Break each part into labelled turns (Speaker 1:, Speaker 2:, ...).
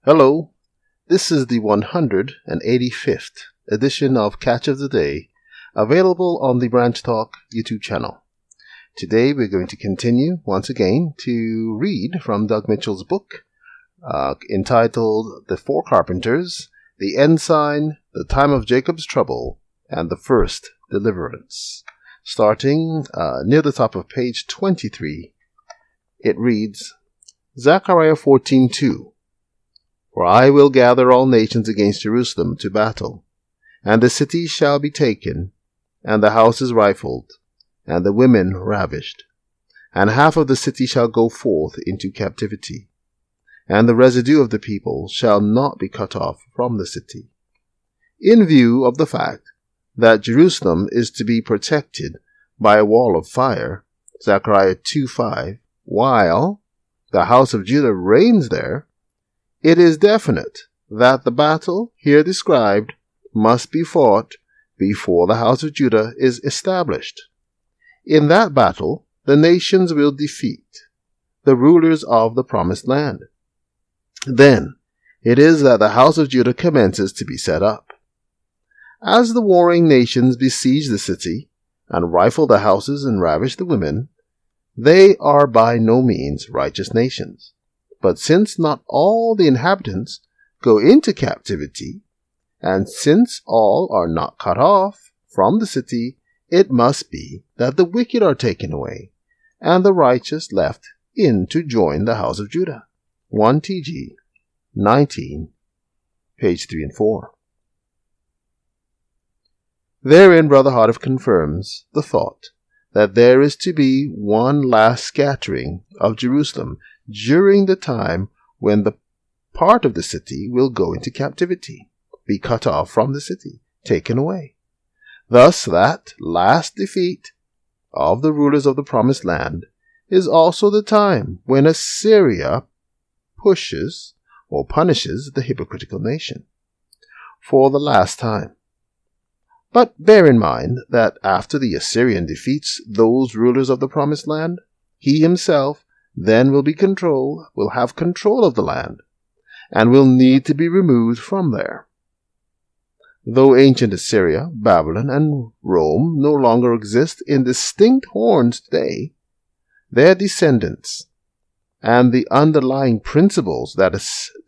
Speaker 1: Hello, this is the 185th edition of Catch of the Day, available on the Branch Talk YouTube channel. Today we're going to continue once again to read from Doug Mitchell's book entitled The Four Carpenters, The Ensign, The Time of Jacob's Trouble, and The First Deliverance. Starting near the top of page 23, it reads, Zechariah 14:2. For I will gather all nations against Jerusalem to battle, and the city shall be taken, and the houses rifled, and the women ravished, and half of the city shall go forth into captivity, and the residue of the people shall not be cut off from the city. In view of the fact that Jerusalem is to be protected by a wall of fire, Zechariah 2:5, while the house of Judah reigns there, it is definite that the battle here described must be fought before the house of Judah is established. In that battle, the nations will defeat the rulers of the promised land. Then it is that the house of Judah commences to be set up. As the warring nations besiege the city and rifle the houses and ravish the women, they are by no means righteous nations. But since not all the inhabitants go into captivity, and since all are not cut off from the city, it must be that the wicked are taken away, and the righteous left in to join the house of Judah. 1 TG 19, page 3 and 4. Therein Brother Hardif confirms the thought that there is to be one last scattering of Jerusalem during the time when the part of the city will go into captivity, be cut off from the city, taken away. Thus that last defeat of the rulers of the promised land is also the time when Assyria pushes or punishes the hypocritical nation for the last time. But bear in mind that after the Assyrian defeats those rulers of the promised land, he himself then will have control of the land, and will need to be removed from there. Though ancient Assyria, Babylon, and Rome no longer exist in distinct horns today, their descendants and the underlying principles that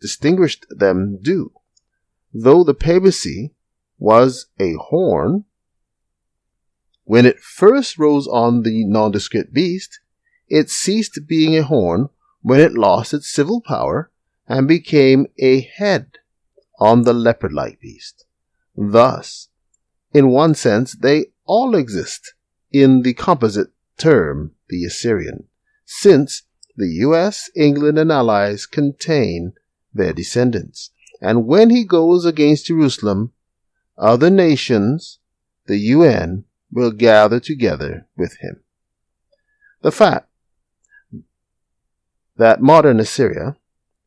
Speaker 1: distinguished them do. Though the papacy was a horn, when it first rose on the nondescript beast, it ceased being a horn when it lost its civil power and became a head on the leopard-like beast. Thus, in one sense, they all exist in the composite term, the Assyrian, since the U.S., England, and allies contain their descendants. And when he goes against Jerusalem, other nations, the UN, will gather together with him. The fact that modern Assyria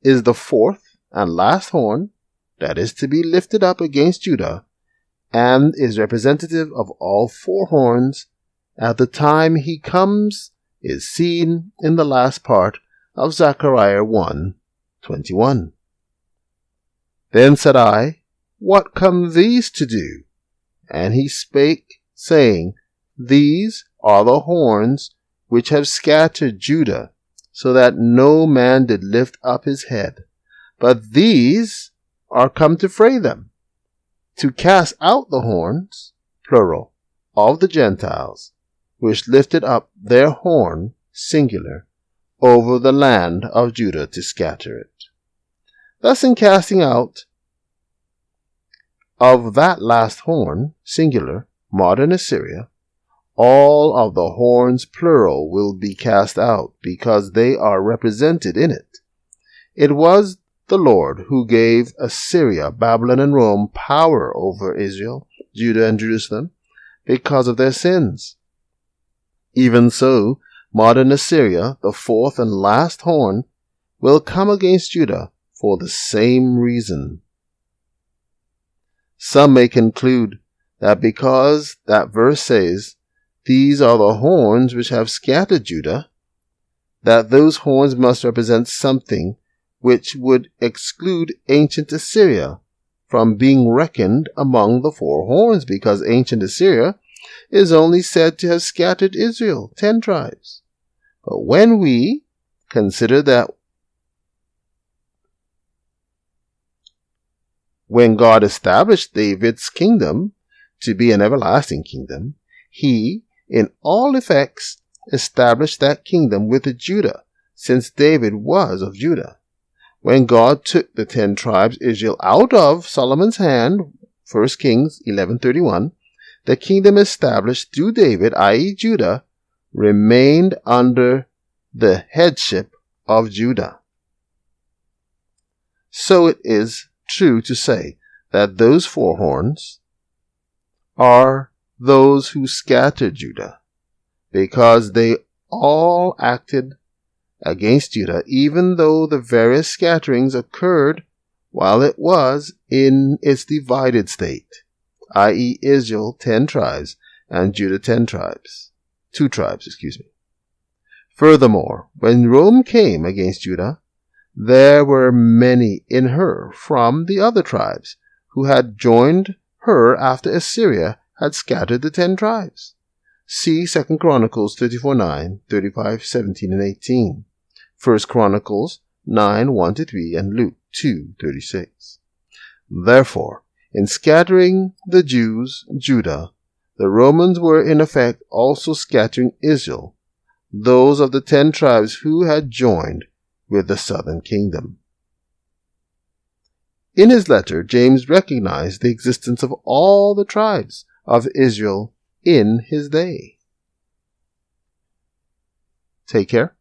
Speaker 1: is the fourth and last horn that is to be lifted up against Judah and is representative of all four horns at the time he comes is seen in the last part of Zechariah 1:21. Then said I, What come these to do? And he spake, saying, These are the horns which have scattered Judah, so that no man did lift up his head. But these are come to fray them, to cast out the horns, plural, of the Gentiles, which lifted up their horn, singular, over the land of Judah to scatter it. Thus in casting out of that last horn, singular, modern Assyria, all of the horns, plural, will be cast out, because they are represented in it. It was the Lord who gave Assyria, Babylon, and Rome power over Israel, Judah, and Jerusalem, because of their sins. Even so, modern Assyria, the fourth and last horn, will come against Judah for the same reason. Some may conclude that because that verse says, These are the horns which have scattered Judah, that those horns must represent something which would exclude ancient Assyria from being reckoned among the four horns, because ancient Assyria is only said to have scattered Israel, 10 tribes. But when we consider that when God established David's kingdom to be an everlasting kingdom, he, in all effects, established that kingdom with Judah, since David was of Judah. When God took the 10 tribes Israel out of Solomon's hand, 1 Kings 11:31, the kingdom established through David, i.e. Judah, remained under the headship of Judah. So it is true to say that those four horns are those who scattered Judah, because they all acted against Judah, even though the various scatterings occurred while it was in its divided state, i.e. Israel 10 tribes and Judah 2 tribes. Furthermore, when Rome came against Judah, there were many in her from the other tribes who had joined her after Assyria had scattered the 10 tribes. See 2 Chronicles 34:9, 35:17 and 18, 1 Chronicles 9:1-3, and Luke 2:36. Therefore, in scattering the Judah, the Romans were in effect also scattering Israel, those of the 10 tribes who had joined with the southern kingdom. In his letter, James recognized the existence of all the tribes of Israel in his day. Take care.